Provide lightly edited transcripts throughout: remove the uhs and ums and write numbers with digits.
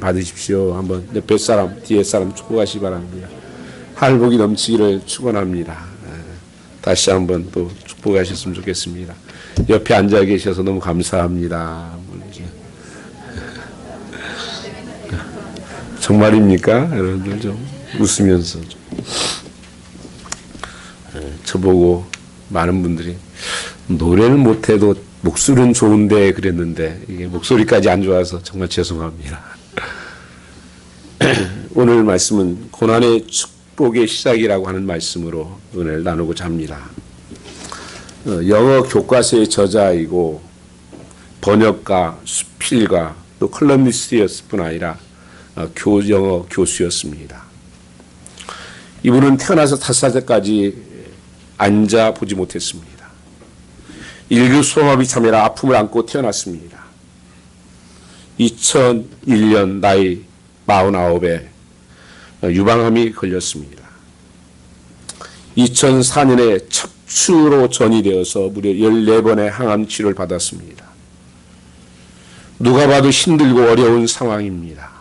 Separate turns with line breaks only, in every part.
받으십시오. 한번 옆에 사람, 뒤에 사람 축복하시기 바랍니다. 할복이 넘치기를 축원합니다. 다시 한번 또 축복하셨으면 좋겠습니다. 옆에 앉아 계셔서 너무 감사합니다. 정말입니까? 여러분들 좀 웃으면서 좀. 저보고 많은 분들이 노래는 못해도 목소리는 좋은데 그랬는데 이게 목소리까지 안 좋아서 정말 죄송합니다. 오늘 말씀은 고난의 축복의 시작이라고 하는 말씀으로 은혜를 나누고자 합니다. 영어 교과서의 저자이고 번역가, 수필가, 또 컬럼니스트였을 뿐 아니라 영어 교수였습니다. 이분은 태어나서 5살까지 앉아 보지 못했습니다. 1급 소아마비 참여라 아픔을 안고 태어났습니다. 2001년 나이 49에 유방암이 걸렸습니다. 2004년에 척추로 전이되어서 무려 14번의 항암 치료를 받았습니다. 누가 봐도 힘들고 어려운 상황입니다.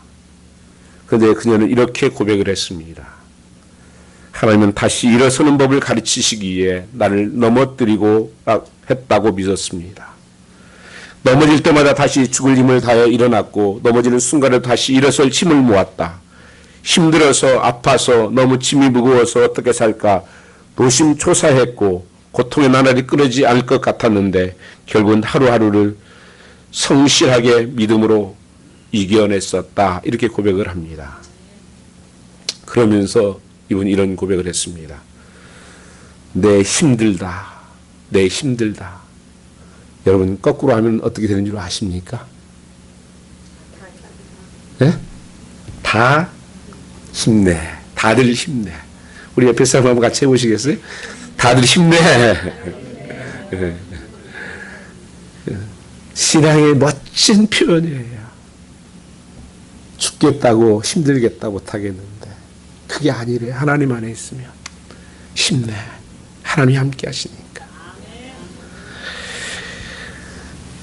그런데 그녀는 이렇게 고백을 했습니다. 하나님은 다시 일어서는 법을 가르치시기에 나를 넘어뜨리고 했다고 믿었습니다. 넘어질 때마다 다시 죽을 힘을 다해 일어났고 넘어지는 순간에 다시 일어설 힘을 모았다. 힘들어서 아파서 너무 짐이 무거워서 어떻게 살까 노심초사했고 고통의 나날이 끊어지지 않을 것 같았는데 결국은 하루하루를 성실하게 믿음으로 이겨냈었다. 이렇게 고백을 합니다. 그러면서 이분이 이런 고백을 했습니다. 내 힘들다. 내 힘들다. 여러분 거꾸로 하면 어떻게 되는 줄 아십니까? 네? 다 힘내. 다들 힘내. 우리 옆에 사람 한번 같이 해보시겠어요? 다들 힘내. 신앙의 멋진 표현이에요. 죽겠다고 힘들겠다 못하겠는데 그게 아니래. 하나님 안에 있으면 힘내. 하나님이 함께 하시니까.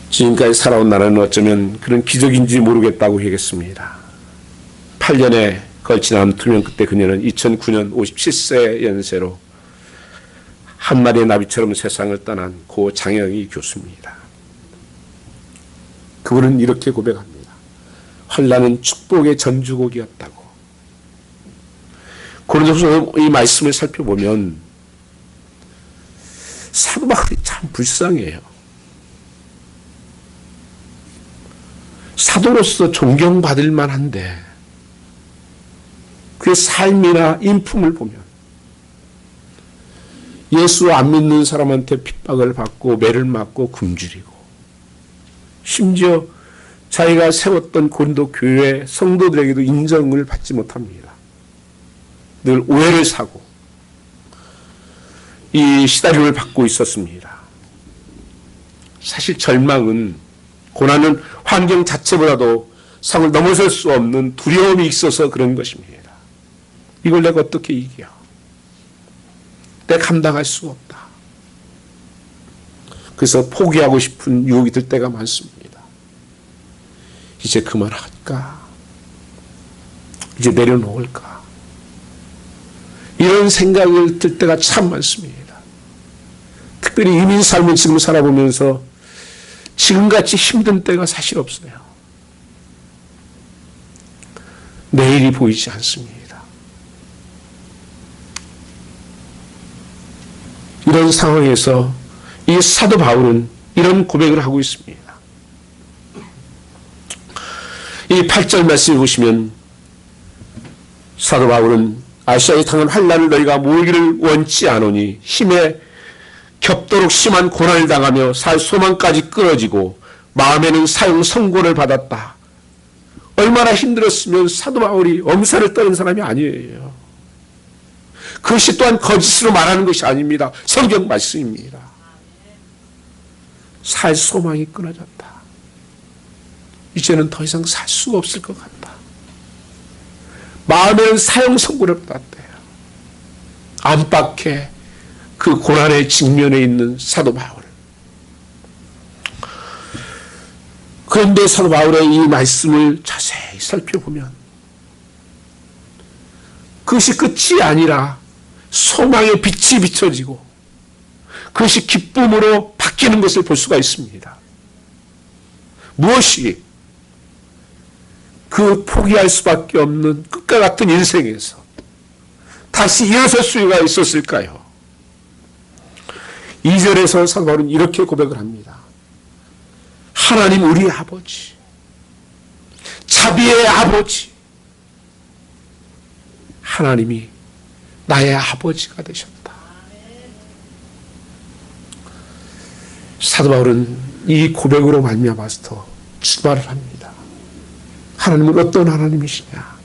지금까지 살아온 나는 어쩌면 그런 기적인지 모르겠다고 얘기했습니다. 8년에 걸친 암 투명 끝에 그녀는 2009년 57세 연세로 한 마리의 나비처럼 세상을 떠난 고 장영희 교수입니다. 그분은 이렇게 고백합니다. 환난은 축복의 전주곡이었다고. 고린도서 이 말씀을 살펴보면 사도 바울이 참 불쌍해요. 사도로서 존경받을 만한데 그의 삶이나 인품을 보면 예수 안 믿는 사람한테 핍박을 받고 매를 맞고 굶주리고 심지어 자기가 세웠던 고린도 교회 성도들에게도 인정을 받지 못합니다. 늘 오해를 사고 이 시달림을 받고 있었습니다. 사실 절망은 고난은 환경 자체보다도 성을 넘어설 수 없는 두려움이 있어서 그런 것입니다. 이걸 내가 어떻게 이겨? 내가 감당할 수가 없다. 그래서 포기하고 싶은 유혹이 들 때가 많습니다. 이제 그만할까? 이제 내려놓을까? 이런 생각을 들 때가 참 많습니다. 특별히 이민 삶을 지금 살아보면서 지금같이 힘든 때가 사실 없어요. 내일이 보이지 않습니다. 이런 상황에서 이 사도 바울은 이런 고백을 하고 있습니다. 이 8절 말씀을 보시면 사도 바울은 아시아에 당한 환난을 너희가 모으기를 원치 않으니 힘에 겹도록 심한 고난을 당하며 살 소망까지 끊어지고 마음에는 사형 선고를 받았다. 얼마나 힘들었으면 사도 바울이 엄살을 떠는 사람이 아니에요. 그것이 또한 거짓으로 말하는 것이 아닙니다. 성경 말씀입니다. 살 소망이 끊어졌다. 이제는 더 이상 살 수가 없을 것 같다. 마음에는 사형 선고를 받았대요. 안팎에 그 고난의 직면에 있는 사도 바울. 그런데 사도 바울의 이 말씀을 자세히 살펴보면 그것이 끝이 아니라 소망의 빛이 비춰지고 그것이 기쁨으로 바뀌는 것을 볼 수가 있습니다. 무엇이 그 포기할 수밖에 없는 끝과 같은 인생에서 다시 일어설 수가 있었을까요? 2절에서 사도 바울은 이렇게 고백을 합니다. 하나님 우리 아버지, 자비의 아버지, 하나님이 나의 아버지가 되셨다. 사도 바울은 이 고백으로 말미암아서 출발을 합니다. 하나님은 어떤 하나님이시냐?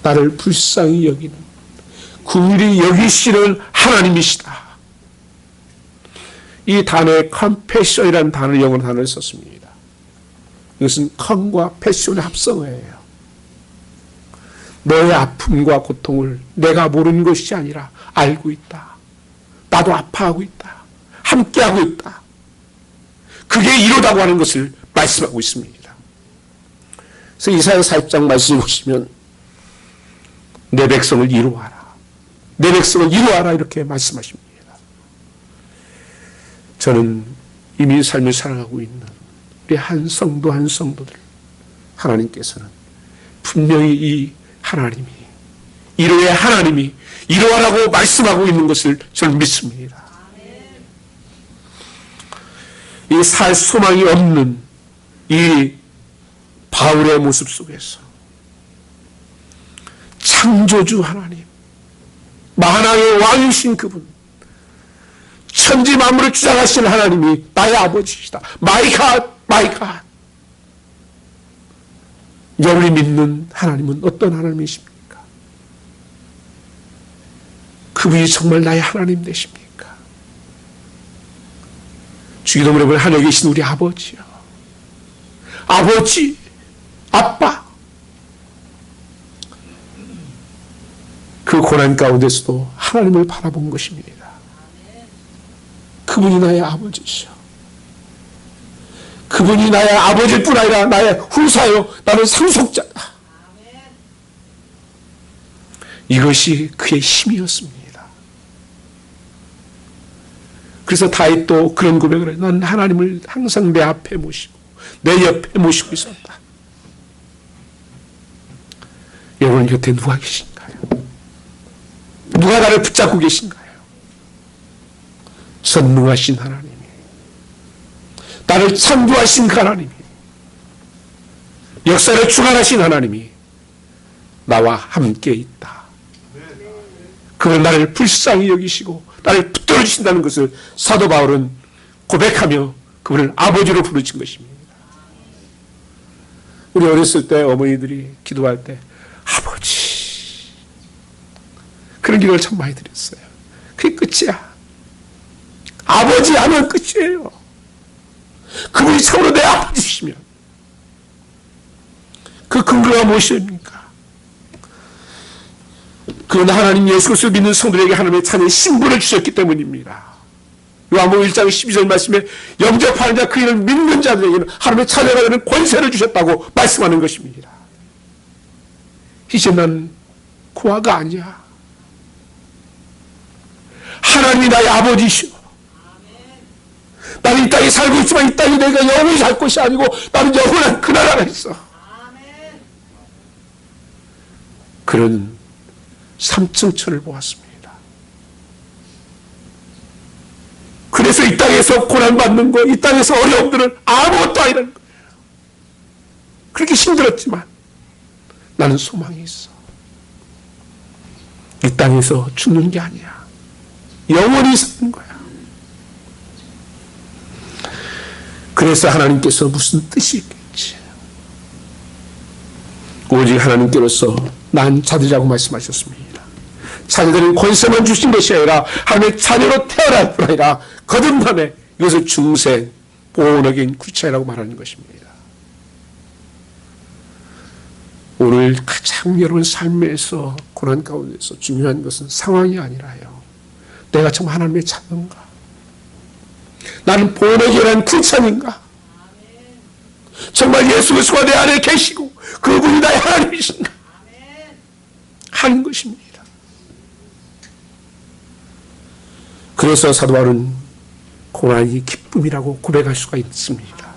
나를 불쌍히 여기는, 긍휼히 여기시는 하나님이시다. 이 단어에 컴패션이라는 단어를 영어로 단어를 썼습니다. 이것은 컴과 패션의 합성어예요. 너의 아픔과 고통을 내가 모르는 것이 아니라 알고 있다. 나도 아파하고 있다. 함께하고 있다. 그게 이루다고 하는 것을 말씀하고 있습니다. 그래서 이사야 40장 말씀을 보시면 내 백성을 이루어라. 내 백성을 이루어라 이렇게 말씀하십니다. 저는 이미 삶을 살아가고 있는 우리 한 성도 한 성도들 하나님께서는 분명히 이 하나님이 이루의 하나님이 이루어라고 말씀하고 있는 것을 저는 믿습니다. 이 살 소망이 없는 이 바울의 모습 속에서 창조주 하나님, 만왕의 왕이신 그분, 천지 만물을 주장하시는 하나님이 나의 아버지시다. My God, my God. 여러분이 믿는 하나님은 어떤 하나님이십니까? 그분이 정말 나의 하나님 되십니까? 주기도문에 보면 하늘에 계신 우리 아버지요. 아버지, 아빠. 그 고난 가운데서도 하나님을 바라본 것입니다. 그분이 나의 아버지시오. 그분이 나의 아버지일 뿐 아니라 나의 후사요. 나는 상속자다. 이것이 그의 힘이었습니다. 그래서 다윗도 그런 고백을 해요. 난 하나님을 항상 내 앞에 모시고 내 옆에 모시고 있었다. 여러분 곁에 누가 계신가요? 누가 나를 붙잡고 계신가요? 전능하신 하나님이, 나를 창조하신 하나님이, 역사를 주관하신 하나님이 나와 함께 있다. 그분 나를 불쌍히 여기시고 나를 붙들어 주신다는 것을 사도 바울은 고백하며 그분을 아버지로 부르신 것입니다. 우리 어렸을 때 어머니들이 기도할 때 아버지 그런 기도를 참 많이 드렸어요. 그게 끝이야. 아버지 하면 끝이에요. 그분이 참으로 내 아버지시면 그 근거가 무엇입니까? 그건 하나님 예수 그리스도를 믿는 성도에게 하나님의 자녀의 신분을 주셨기 때문입니다. 요한복음 1장 12절 말씀에 영접하는 자 그 이름을 믿는 자들에게는 하나님의 자녀가 되는 권세를 주셨다고 말씀하는 것입니다. 이제 난 고아가 아니야. 하나님이 나의 아버지시오. 나는 이 땅에 살고 있지만 이 땅이 내가 영원히 살 것이 아니고 나는 영원한 그 나라가 있어. 그런 삼층천을 보았습니다. 그래서 이 땅에서 고난받는 거, 이 땅에서 어려움들은 아무것도 아니라는 거예요. 그렇게 힘들었지만 나는 소망이 있어. 이 땅에서 죽는 게 아니야. 영원히 사는 거야. 그래서 하나님께서 무슨 뜻이 있겠지. 오직 하나님께로서 난 자들이라고 말씀하셨습니다. 자녀들은 권세만 주신 것이 아니라 하나님의 자녀로 태어날 뿐 아니라 거듭남에 이것을 중생, 본어긴 구차이라고 말하는 것입니다. 오늘 가장 여러분 삶에서 고난 가운데서 중요한 것은 상황이 아니라요. 내가 정말 하나님의 자녀인가? 나는 본어기란 구차인가? 정말 예수 그리스도가 내 안에 계시고 그분이 나의 하나님이신가 하는 것입니다. 그래서 사도 바울은 고난이 기쁨이라고 고백할 수가 있습니다.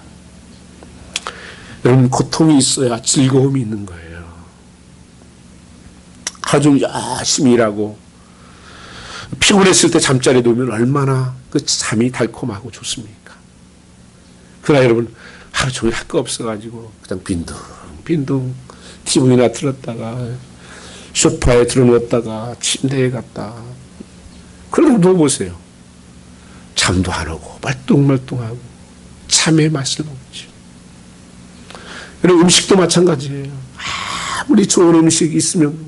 여러분, 고통이 있어야 즐거움이 있는 거예요. 아주 열심히 일하고 피곤했을 때 잠자리에 누우면 얼마나 그 잠이 달콤하고 좋습니까? 그러나 여러분, 하루 종일 할 거 없어가지고 그냥 빈둥 TV나 틀었다가 소파에 들어누웠다가 침대에 갔다 그러면 누워보세요. 잠도 안 오고 말똥말똥하고 참의 맛을 먹죠. 여러분, 음식도 마찬가지예요. 아무리 좋은 음식이 있으면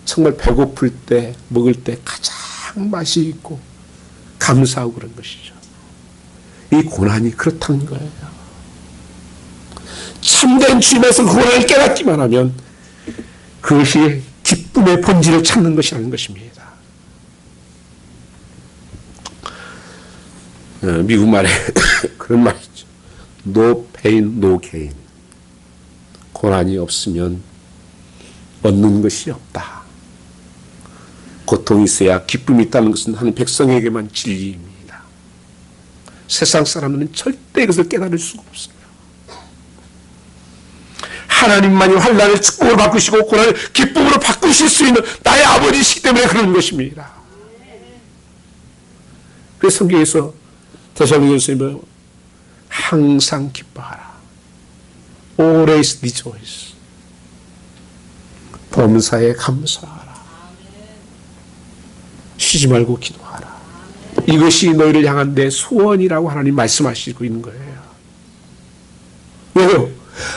정말 배고플 때 먹을 때 가장 맛이 있고 감사하고 그런 것이죠. 이 고난이 그렇다는 거예요. 참된 주님에서 그 고난을 깨닫기만 하면 그것이 기쁨의 본질을 찾는 것이라는 것입니다. 미국 말에 그런 말이 있죠. No pain, no gain. 고난이 없으면 얻는 것이 없다. 고통이 있어야 기쁨이 있다는 것은 하나님 백성에게만 진리입니다. 세상 사람들은 절대 그것을 깨달을 수가 없어요. 하나님만이 환난을 축복으로 바꾸시고 고난을 기쁨으로 바꾸실 수 있는 나의 아버지시기 때문에 그런 것입니다. 그래서 성경에서 데살로니가서 항상 기뻐하라. Always rejoice. 범사에 감사하라. 쉬지 말고 기도하라. 이것이 너희를 향한 내 소원이라고 하나님 말씀하시고 있는 거예요. 왜요?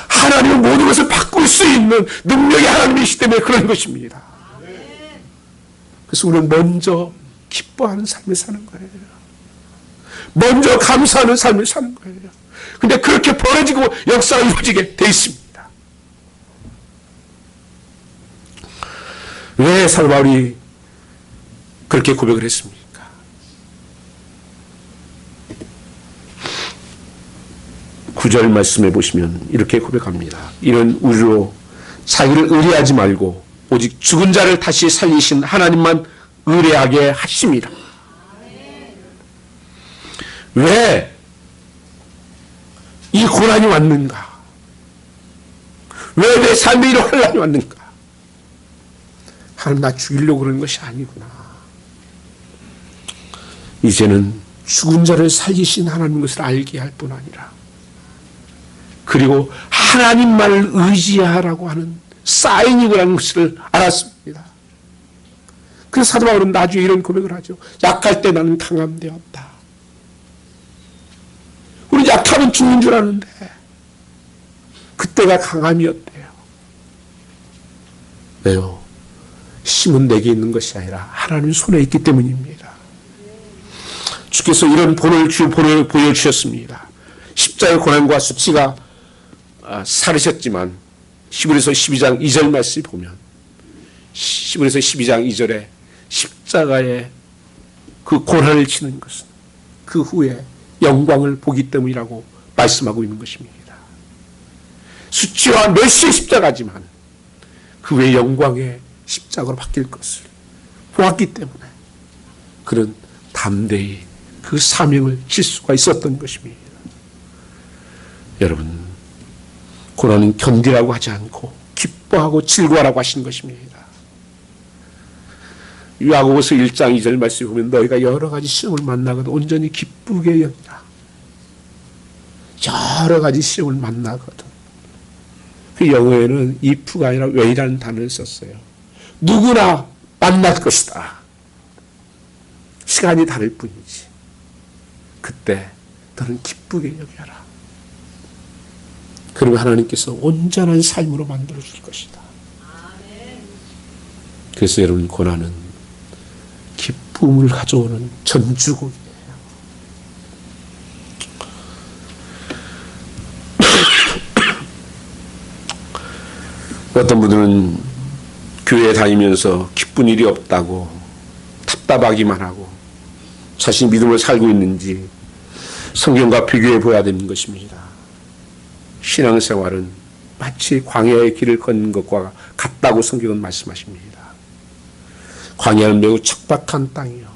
하나님은 모든 것을 바꿀 수 있는 능력이 하나님이시기 때문에 그런 것입니다. 그래서 우리는 먼저 기뻐하는 삶을 사는 거예요. 먼저 감사하는 삶을 사는 거예요. 근데 그렇게 벌어지고 역사가 이루어지게 돼 있습니다. 왜 사도 바울이 그렇게 고백을 했습니까? 9절 말씀해 보시면 이렇게 고백합니다. 이런 우리로 자기를 의뢰하지 말고 오직 죽은 자를 다시 살리신 하나님만 의뢰하게 하십니다. 왜 이 고난이 왔는가? 왜 내 삶에 이런 혼란이 왔는가? 하나님 나 죽이려고 그러는 것이 아니구나. 이제는 죽은 자를 살리신 하나님 것을 알게 할 뿐 아니라 그리고 하나님만을 의지하라고 하는 사인이라는 것을 알았습니다. 그래서 사도 바울은 나중에 이런 고백을 하죠. 약할 때 나는 강함 되었다. 우리 약하면 죽는 줄 아는데 그때가 강함이었대요. 왜요? 힘은 내게 있는 것이 아니라 하나님 손에 있기 때문입니다. 주께서 이런 본을 보여주셨습니다. 십자가의 고난과 수치가 살으셨지만 히브리서 12장 2절 말씀을 보면 히브리서 12장 2절에 십자가의 그 고난을 치는 것은 그 후에 영광을 보기 때문이라고 말씀하고 있는 것입니다. 수치와 멸시의 십자가지만 그 후에 영광의 십자가로 바뀔 것을 보았기 때문에 그런 담대히 그 사명을 질 수가 있었던 것입니다. 여러분, 고난은 견디라고 하지 않고 기뻐하고 즐거워하라고 하신 것입니다. 야고보서 1장 2절 말씀을 보면 너희가 여러 가지 시험을 만나거든 온전히 기쁘게 여기라. 여러 가지 시험을 만나거든. 그 영어에는 if가 아니라 way라는 단어를 썼어요. 누구나 만날 것이다. 시간이 다를 뿐이지. 그때 너는 기쁘게 여겨라. 그리고 하나님께서 온전한 삶으로 만들어 줄 것이다. 그래서 여러분, 고난은 기쁨을 가져오는 전주곡이에요. 어떤 분들은 교회에 다니면서 기쁜 일이 없다고 답답하기만 하고 자신이 믿음을 살고 있는지 성경과 비교해 보아야 되는 것입니다. 신앙생활은 마치 광야의 길을 걷는 것과 같다고 성경은 말씀하십니다. 광야는 매우 척박한 땅이요.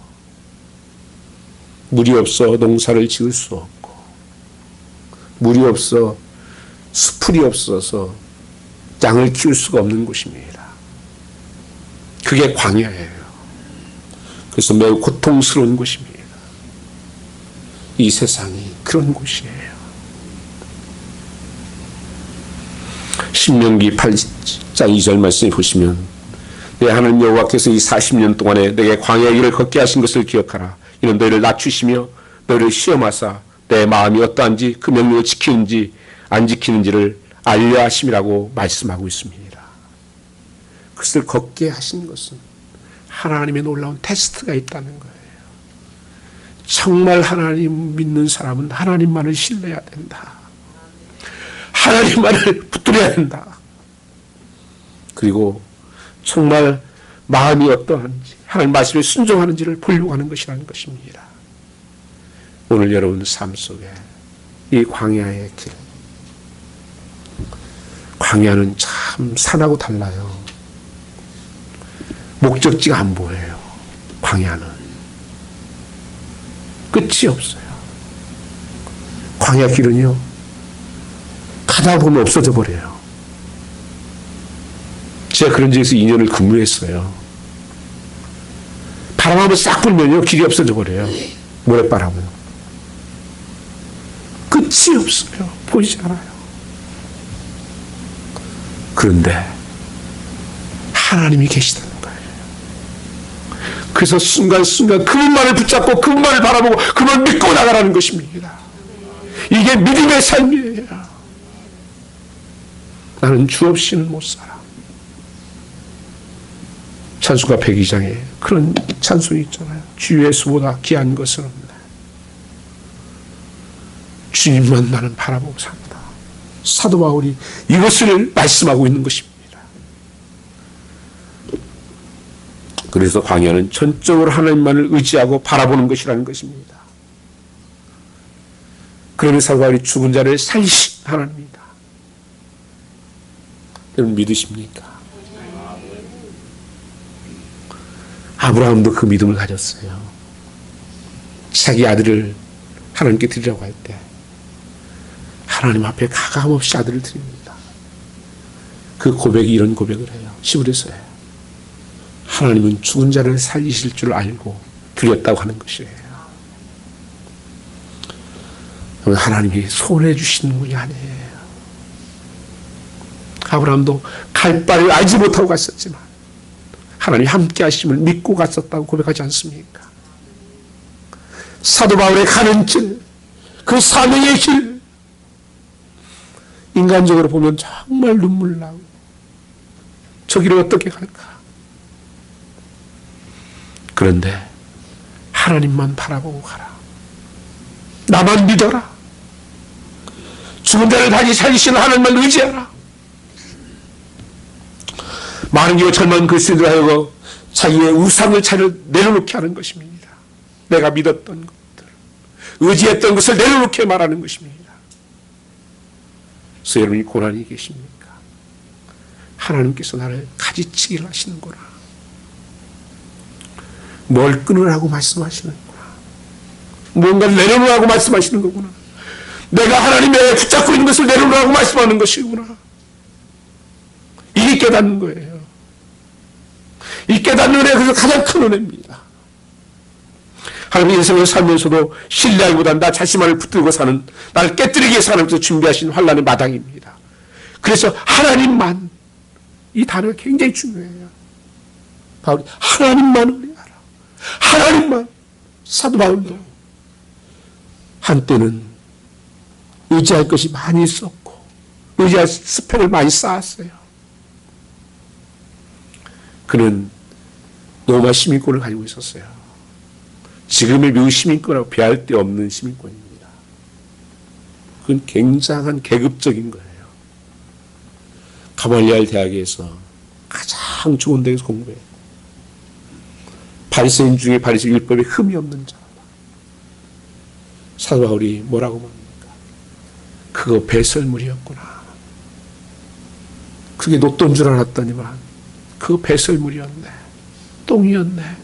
물이 없어 농사를 지을 수 없고, 물이 없어 수풀이 없어서 양을 키울 수가 없는 곳입니다. 그게 광야예요. 그래서 매우 고통스러운 곳입니다. 이 세상이 그런 곳이에요. 신명기 8장 2절 말씀을 보시면, 내 하나님 여호와께서 이 40년 동안에 내게 광야의 길을 걷게 하신 것을 기억하라. 이는 너희를 낮추시며 너희를 시험하사 내 마음이 어떠한지 그 명령을 지키는지 안 지키는지를 알려 하심이라고 말씀하고 있습니다. 그것을 걷게 하신 것은 하나님의 놀라운 테스트가 있다는 거예요. 정말 하나님 믿는 사람은 하나님만을 신뢰해야 된다. 하나님만을 붙들어야 된다. 그리고 정말 마음이 어떠한지 하나님 말씀에 순종하는지를 보려고 하는 것이라는 것입니다. 오늘 여러분 삶 속에 이 광야의 길, 광야는 참 산하고 달라요. 목적지가 안 보여요. 광야는 끝이 없어요. 광야 길은요, 가다 보면 없어져 버려요. 제가 그런 지에서 2년을 근무했어요. 바람 한번 싹 불면요, 길이 없어져 버려요. 모래바람은 끝이 없어요. 보이지 않아요. 그런데 하나님이 계시다는 거예요. 그래서 순간순간 그분만을 붙잡고 그분만을 바라보고 그분을 믿고 나가라는 것입니다. 이게 믿음의 삶이에요. 나는 주 없이는 못 살아. 찬송가 102장에 그런 찬송이 있잖아요. 주 예수보다 귀한 것은 없네. 주님만 나는 바라보고 산다. 사도 바울이 이것을 말씀하고 있는 것입니다. 그래서 광야는 전적으로 하나님만을 의지하고 바라보는 것이라는 것입니다. 그러면 사도 바울이 죽은 자를 살리신 하나님입니다. 여러분 믿으십니까? 아브라함도 그 믿음을 가졌어요. 자기 아들을 하나님께 드리라고 할 때 하나님 앞에 가감없이 아들을 드립니다. 그 고백이 이런 고백을 해요. 시브리서에 하나님은 죽은 자를 살리실 줄 알고 드렸다고 하는 것이에요. 하나님이 손해 주시는 분이 아니에요. 아브라함도 갈 바를 알지 못하고 갔었지만 하나님이 함께 하심을 믿고 갔었다고 고백하지 않습니까? 사도 바울의 가는 길, 그 사명의 길, 인간적으로 보면 정말 눈물 나고 저 길을 어떻게 갈까? 그런데 하나님만 바라보고 가라. 나만 믿어라. 죽은 자를 다시 살리시는 하나님만 의지하라. 많은 경우 젊은 그리스도인들 하여금 자기의 우상을 내려놓게 하는 것입니다. 내가 믿었던 것들, 의지했던 것을 내려놓게 말하는 것입니다. 그래서 여러분이 고난이 계십니까? 하나님께서 나를 가지치기를 하시는구나. 뭘 끊으라고 말씀하시는구나. 뭔가를 내려놓으라고 말씀하시는 거구나. 내가 하나님의 붙잡고 있는 것을 내려놓으라고 말씀하는 것이구나. 이게 깨닫는 거예요. 이 깨닫는 은혜가 그래서 가장 큰 은혜입니다. 하나님의 인생을 살면서도 신뢰하기보다는 나 자신만을 붙들고 사는, 나를 깨뜨리기 위해서 하나님께서 준비하신 환난의 마당입니다. 그래서 하나님만, 이 단어가 굉장히 중요해요. 바울이 하나님만 의뢰하라. 하나님만. 사도 바울도 한때는 의지할 것이 많이 있었고 의지할 스펙을 많이 쌓았어요. 그는 로마 시민권을 가지고 있었어요. 지금의 미국 시민권하고 비할 데 없는 시민권입니다. 그건 굉장한 계급적인 거예요. 가말리알 대학에서 가장 좋은 데에서 공부해요. 바리새인 중에 바리새 율법에 흠이 없는 자. 사도 바울이 뭐라고 말합니까? 그거 배설물이었구나. 그게 녹돈 줄 알았더니만 그거 배설물이었네. 똥이었네.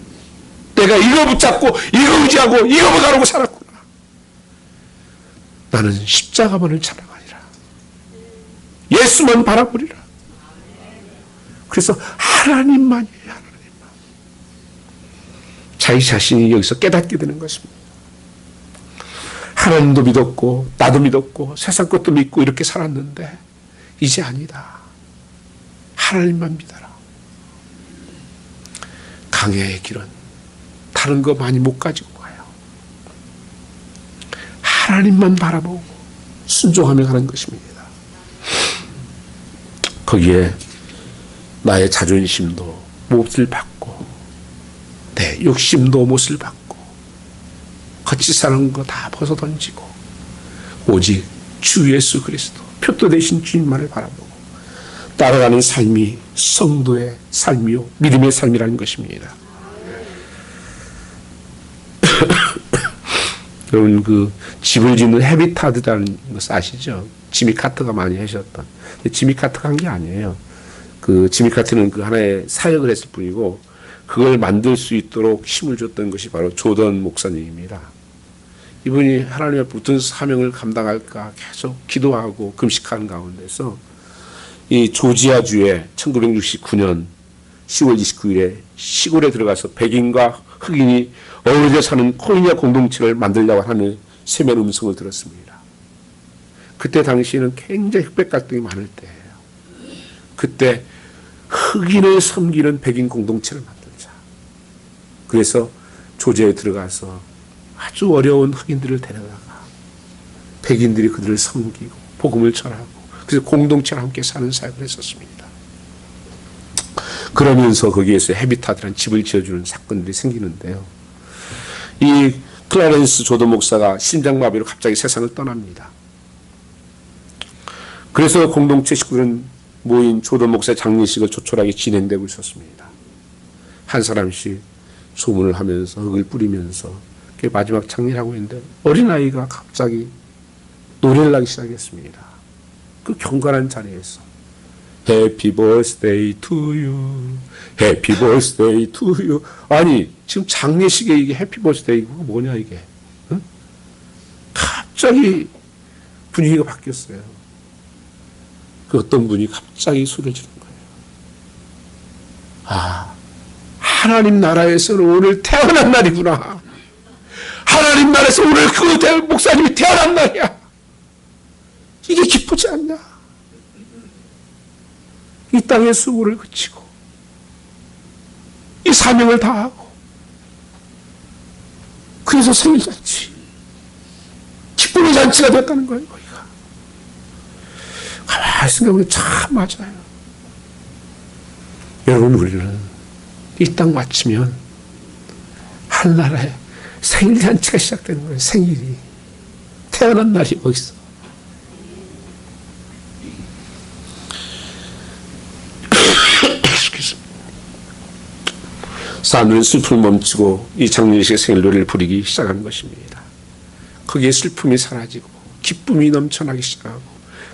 내가 이거 붙잡고 이거 의지하고 이거 가르고 살았구나. 나는 십자가만을 찬양하리라. 예수만 바라보리라. 그래서 하나님만이에요. 하나님만. 자기 자신이 여기서 깨닫게 되는 것입니다. 하나님도 믿었고 나도 믿었고 세상 것도 믿고 이렇게 살았는데 이제 아니다. 하나님만 믿어라. 강야의 길은 다른 거 많이 못 가지고 가요. 하나님만 바라보고 순종하며 가는 것입니다. 거기에 나의 자존심도 못을 받고 내 욕심도 못을 받고 같이 사는 거 다 벗어던지고 오직 주 예수 그리스도 표도 되신 주님만을 바라보고 따라가는 삶이 성도의 삶이요 믿음의 삶이라는 것입니다. 여러분 그 집을 짓는 헤비타드라는 것을 아시죠? 지미 카터가 많이 하셨던. 지미 카터가 한 게 아니에요. 그 지미 카터는 그 하나의 사역을 했을 뿐이고 그걸 만들 수 있도록 힘을 줬던 것이 바로 조던 목사님입니다. 이분이 하나님 앞에 어떤 사명을 감당할까 계속 기도하고 금식하는 가운데서 이 조지아주에 1969년 10월 29일에 시골에 들어가서 백인과 흑인이 어우러져 사는 코이냐 공동체를 만들려고 하는 세면 음성을 들었습니다. 그때 당시에는 굉장히 흑백 갈등이 많을 때예요. 그때 흑인을 섬기는 백인 공동체를 만들자. 그래서 조지아에 들어가서 아주 어려운 흑인들을 데려다가 백인들이 그들을 섬기고 복음을 전하고 그래서 공동체를 함께 사는 사역을 했었습니다. 그러면서 거기에서 헤비타드라는 집을 지어주는 사건들이 생기는데요. 이 클라렌스 조던 목사가 심장마비로 갑자기 세상을 떠납니다. 그래서 공동체 식구들은 모인 조던 목사의 장례식을 조촐하게 진행되고 있었습니다. 한 사람씩 소문을 하면서 흙을 뿌리면서 마지막 장례를 하고 있는데 어린아이가 갑자기 노래를 하기 시작했습니다. 그 경건한 자리에서 Happy birthday to you, Happy birthday to you. 아니 지금 장례식에 이게 해피 버스데이 이거 뭐냐 이게? 응? 갑자기 분위기가 바뀌었어요. 그 어떤 분이 갑자기 소리를 지른 거예요. 아, 하나님 나라에서는 오늘 태어난 날이구나. 하나님 나라에서 오늘 그 목사님이 태어난 날이야. 이게 기쁘지 않냐? 이 땅의 수고를 그치고 이 사명을 다하고 그래서 생일잔치 기쁨의 잔치가 됐다는 거예요. 거기가 가만히 생각해보면 참 맞아요. 여러분 우리는 이 땅 마치면 하늘나라에 생일잔치가 시작되는 거예요. 생일이 태어난 날이 거기서 사람들은 슬픔을 멈추고 이 장례식의 생일 노래를 부르기 시작한 것입니다. 거기에 슬픔이 사라지고 기쁨이 넘쳐나기 시작하고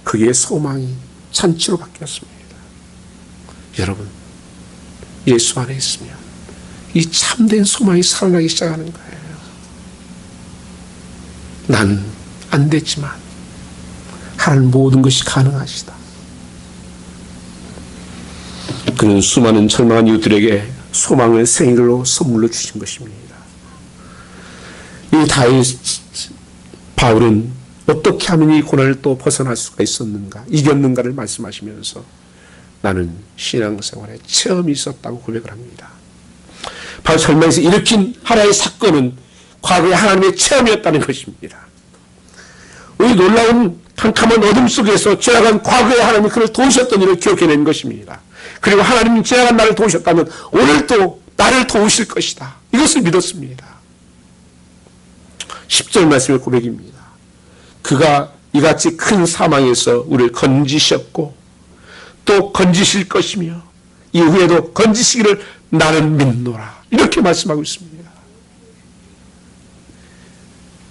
거기에 소망이 잔치로 바뀌었습니다. 여러분 예수 안에 있으면 이 참된 소망이 살아나기 시작하는 거예요. 난 안 됐지만 하나님 모든 것이 가능하시다. 그는 수많은 절망한 이웃들에게 소망을 생일로 선물로 주신 것입니다. 이 다윗 바울은 어떻게 하면 이 고난을 또 벗어날 수가 있었는가, 이겼는가를 말씀하시면서 나는 신앙생활에 체험이 있었다고 고백을 합니다. 바로 설명에서 일으킨 하나의 사건은 과거의 하나님의 체험이었다는 것입니다. 우리 놀라운 캄캄한 어둠 속에서 지나간 과거의 하나님이 그를 도우셨던 일을 기억해낸 것입니다. 그리고 하나님이 지나간 나를 도우셨다면 오늘도 나를 도우실 것이다. 이것을 믿었습니다. 10절 말씀의 고백입니다. 그가 이같이 큰 사망에서 우리를 건지셨고 또 건지실 것이며 이후에도 건지시기를 나는 믿노라. 이렇게 말씀하고 있습니다.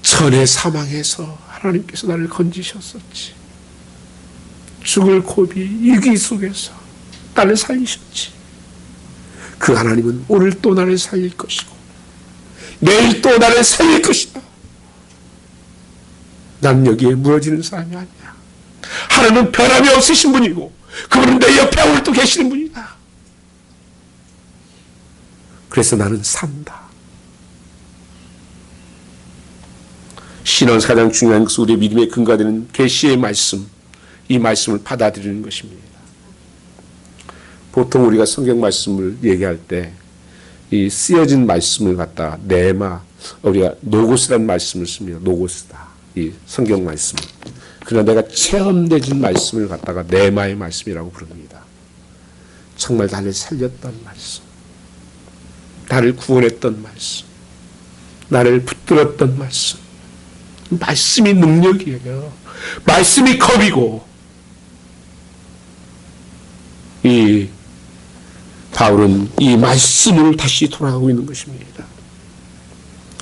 전의 사망에서 하나님께서 나를 건지셨었지. 죽을 고비 위기 속에서 나를 살리셨지. 그 하나님은 오늘 또 나를 살릴 것이고 내일 또 나를 살릴 것이다. 난 여기에 무너지는 사람이 아니야. 하나님은 변함이 없으신 분이고 그분은 내 옆에 오늘 또 계시는 분이다. 그래서 나는 산다. 신앙에서 가장 중요한 것은 우리의 믿음의 근거가 되는 계시의 말씀, 이 말씀을 받아들이는 것입니다. 보통 우리가 성경 말씀을 얘기할 때 이 쓰여진 말씀을 갖다가 네마, 우리가 노고스라는 말씀을 씁니다. 노고스다. 이 성경 말씀. 그러나 내가 체험되진 말씀을 갖다가 네마의 말씀이라고 부릅니다. 정말 나를 살렸던 말씀, 나를 구원했던 말씀, 나를 붙들었던 말씀. 말씀이 능력이에요. 말씀이 겁이고, 이 바울은 이 말씀으로 다시 돌아가고 있는 것입니다.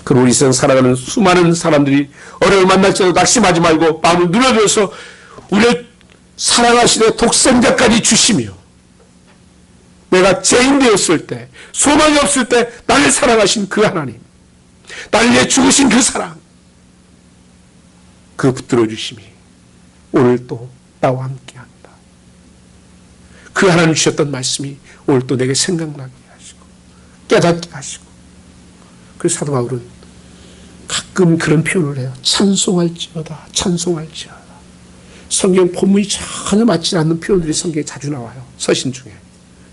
그리고 우리 세상 살아가는 수많은 사람들이 어려움을 만날 때도 낙심하지 말고 마음을 눌러줘서 우리를 사랑하시되 독생자까지 주시며 내가 죄인 되었을 때 소망이 없을 때 나를 사랑하신 그 하나님, 나를 위해 죽으신 그 사랑, 그 붙들어 주심이 오늘 또 나와 함께한다. 그 하나님 주셨던 말씀이 오늘 또 내게 생각나게 하시고 깨닫게 하시고. 그래서 사도 바울은 가끔 그런 표현을 해요. 찬송할지어다, 찬송할지어다. 성경 본문이 전혀 맞지 않는 표현들이 성경에 자주 나와요. 서신 중에.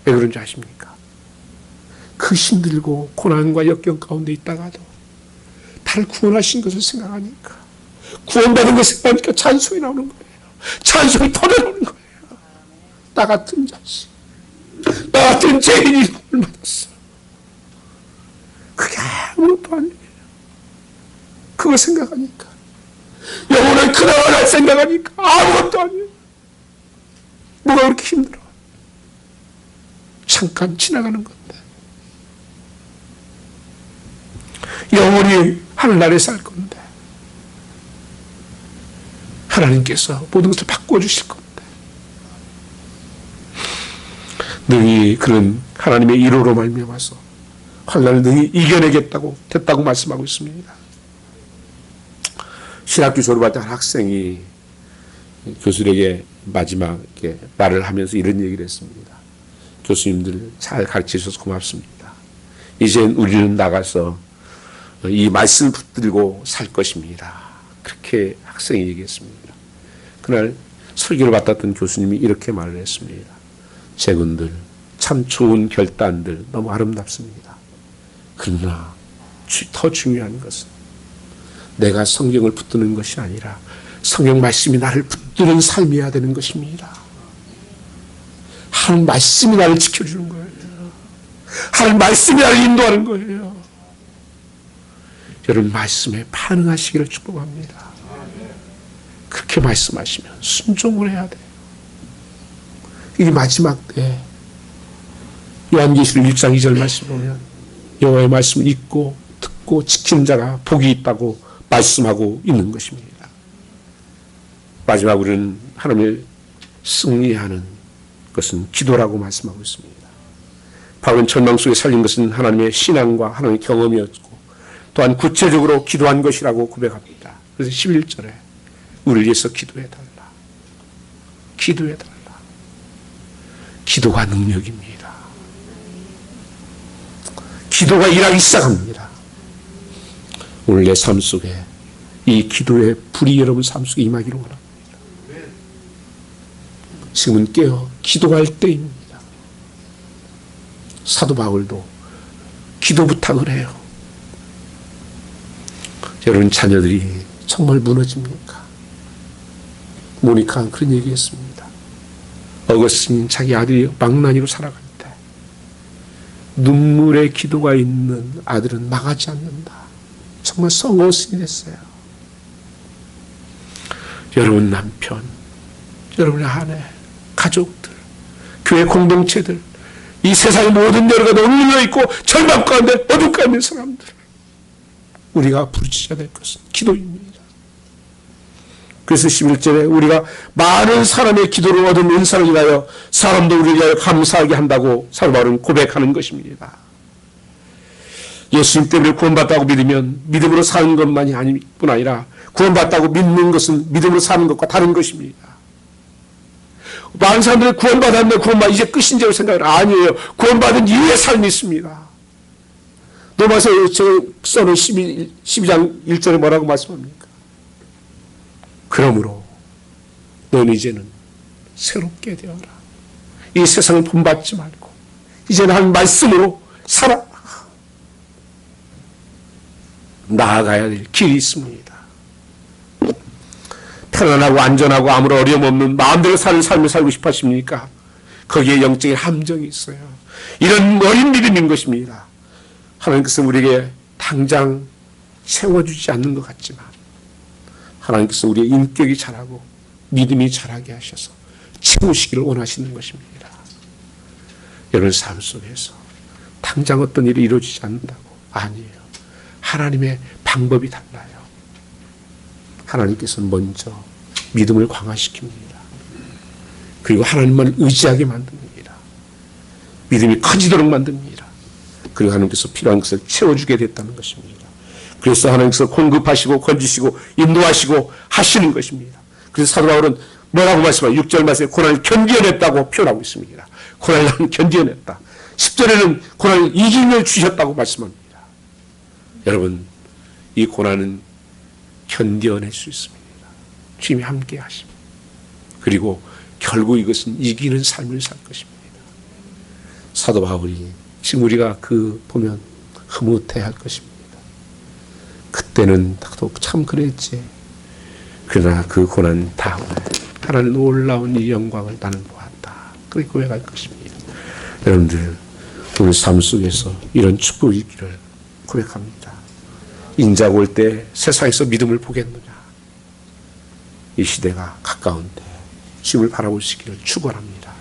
왜 그런지 아십니까? 그 힘들고 고난과 역경 가운데 있다가도 나를 구원하신 것을 생각하니까, 구원받은 것을 생각하니까 찬송이 나오는 거예요. 찬송이 터져나오는 거예요. 나 같은 자식, 나 같은 죄인이 구원을 받았어. 그게 아무것도 아니에요. 그거 생각하니까, 영원한 그나마 날 생각하니까 아무것도 아니에요. 뭐가 그렇게 힘들어? 잠깐 지나가는 건데. 영원히 하늘나라에 살 건데 하나님께서 모든 것을 바꿔주실 건데 능히 그런 하나님의 일호로 말미암아서 환난을 능히 이겨내겠다고 됐다고 말씀하고 있습니다. 신학교 졸업할 때 한 학생이 교수에게 마지막에 말을 하면서 이런 얘기를 했습니다. 교수님들 잘 가르치셔서 고맙습니다. 이젠 우리는 나가서 이 말씀을 붙들고 살 것입니다. 그렇게 학생이 얘기했습니다. 그날 설교를 맡았던 교수님이 이렇게 말을 했습니다. 제군들, 참 좋은 결단들 너무 아름답습니다. 그러나 더 중요한 것은 내가 성경을 붙드는 것이 아니라 성경 말씀이 나를 붙드는 삶이어야 되는 것입니다. 하나님 말씀이 나를 지켜주는 거예요. 하나님 말씀이 나를 인도하는 거예요. 여러분 말씀에 반응하시기를 축복합니다. 그렇게 말씀하시면 순종을 해야 돼요. 이 마지막 때 요한계시록 1장 2절 말씀 보면 여호와의 말씀을 읽고 듣고 지키는 자가 복이 있다고 말씀하고 있는 것입니다. 마지막 우리는 하나님을 승리하는 것은 기도라고 말씀하고 있습니다. 바울은 절망 속에 살린 것은 하나님의 신앙과 하나님의 경험이었고 또한 구체적으로 기도한 것이라고 고백합니다. 그래서 11절에 우리를 위해서 기도해달라. 기도해달라. 기도가 능력입니다. 기도가 일하기 시작합니다. 오늘 내 삶 속에 이 기도의 불이 여러분 삶 속에 임하기를 원합니다. 지금은 깨어 기도할 때입니다. 사도 바울도 기도 부탁을 해요. 여러분 자녀들이 정말 무너집니까? 모니카는 그런 얘기했습니다. 어거스틴 자기 아들이 망나니로 살아갈 때 눈물의 기도가 있는 아들은 망하지 않는다. 정말 성어스틴이 됐어요. 여러분 남편, 여러분의 아내, 가족들, 교회 공동체들, 이 세상의 모든 여러가지 얼려 있고 절망 가운데 어둠 가운데 있는 사람들, 우리가 부르짖어야 될 것은 기도입니다. 그래서 11절에 우리가 많은 사람의 기도를 얻은 은사를 인하여 사람도 우리를 위하여 감사하게 한다고 사도 바울은 고백하는 것입니다. 예수님 때문에 구원받다고 믿으면 믿음으로 사는 것만이 뿐 아니라 구원받다고 믿는 것은 믿음으로 사는 것과 다른 것입니다. 많은 사람들이 구원받았네, 이제 끝인 줄 생각을 아니에요. 구원받은 이후의 삶이 있습니다. 로마서 제가 써놓은 12장 1절에 뭐라고 말씀합니까? 그러므로 너는 이제는 새롭게 되어라. 이 세상을 본받지 말고 이제는 한 말씀으로 살아. 나아가야 될 길이 있습니다. 편안하고 안전하고 아무런 어려움 없는 마음대로 사는 삶을 살고 싶어 하십니까? 거기에 영적인 함정이 있어요. 이런 어린 믿음인 것입니다. 하나님께서 우리에게 당장 세워주지 않는 것 같지만 하나님께서 우리의 인격이 자라고 믿음이 자라게 하셔서 채우시기를 원하시는 것입니다. 여러분 삶 속에서 당장 어떤 일이 이루어지지 않는다고? 아니에요. 하나님의 방법이 달라요. 하나님께서는 먼저 믿음을 강화시킵니다. 그리고 하나님만 의지하게 만듭니다. 믿음이 커지도록 만듭니다. 그리고 하나님께서 필요한 것을 채워주게 됐다는 것입니다. 그래서 하나님께서 공급하시고 건지시고 인도하시고 하시는 것입니다. 그래서 사도 바울은 뭐라고 말씀하세요? 6절 말씀에 고난을 견디어냈다고 표현하고 있습니다. 고난을 견디어냈다. 10절에는 고난을 이기며 주셨다고 말씀합니다. 여러분, 이 고난은 견뎌낼 수 있습니다. 주님이 함께 하십니다. 그리고 결국 이것은 이기는 삶을 살 것입니다. 사도 바울이 지금 우리가 보면 흐뭇해할 것입니다. 그때는 나도 참 그랬지. 그러나 그 고난 다음에 하나님 놀라운 이 영광을 나는 보았다. 그렇게 고백할 것입니다. 여러분들 오늘 삶 속에서 이런 축복이 있기를 고백합니다. 인자가 올 때 세상에서 믿음을 보겠느냐. 이 시대가 가까운데 주님을 바라보시기를 축원합니다.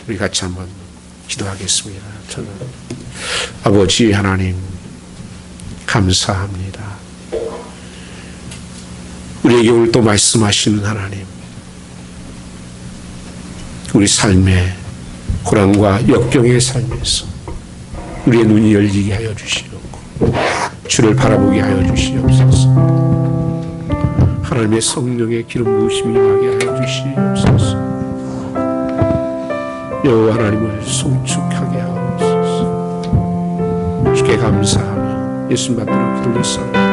우리 같이 한번 기도하겠습니다. 저는 아버지 하나님 감사합니다. 우리에게 오늘 또 말씀하시는 하나님, 우리 삶의 고난과 역경의 삶에서 우리의 눈이 열리게 하여 주시옵고 주를 바라보게 하여 주시옵소서. 하나님의 성령의 기름 부으심이 임하게 하여 주시옵소서. 여호와 하나님을 송축하게 하옵소서. 주께 감사하며 예수님 받들어 기도를 쌉니다.